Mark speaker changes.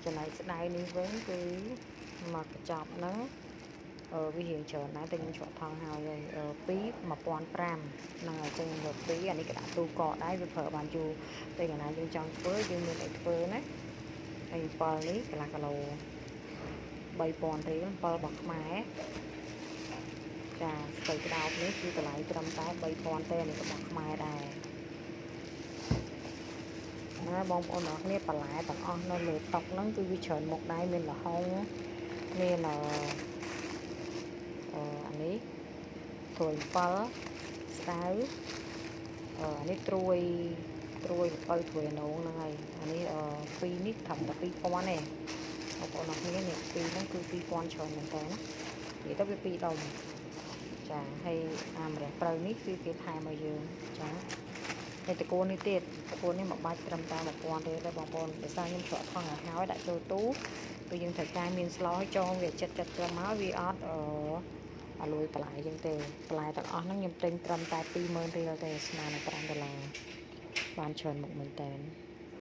Speaker 1: ចំណែកស្ដៅនេះវិញគឺមកកញ្ចប់ហ្នឹងវារៀងច្រើនដែរតែខ្ញុំច្រកថងហើយ2 1500ហ្នឹងហើយចឹងយក2អានេះក៏ដាក់ទូកកដែរវាប្រើបានយូរតែកាលណាយើងចង់ធ្វើយើងមានអីធ្វើណាហើយ7នេះកន្លះគីឡូ3000រៀល7របស់ខ្មែរចាស្ពៃក្តោបនេះគឺតម្លៃត្រឹមតែ3000ទេនេះរបស់ខ្មែរដែរណាបងប្អូនអរគ្នាបន្លែទាំងអស់នៅលើតុហ្នឹងគឺវាច្រើនមុខដែរមានល្ហុងមានអានេះត្រួយ7ស្ដៅអានេះត្រួយល្ពៅត្រួយអនុងហ្នឹងហើយអានេះ2នេះត្រឹមតែ2000ទេបងប្អូនអរគ្នានេះ2ហ្នឹងគឺ2000ច្រើនមែនតើណានិយាយទៅវា2ដុំចាហើយអាម្រះព្រៅនេះគឺគេថែមឲ្យយើងចាតែតកូននេះទៀតតកូននេះមួយបាច់ត្រឹមតែ1000ទេបងប្អូនដោយសារខ្ញុំច្រកថងឲ្យហើយដាក់ចូលទូគឺយើងត្រូវការមានស្លោចងវាចិត្តត្រឹមមកវាអត់អាលួយបន្លែចឹងទេបន្លែទាំងអស់ហ្នឹងខ្ញុំទិញត្រឹមតែ20000រៀលទេស្មើនឹង$5បានច្រើនមុខមែនតើ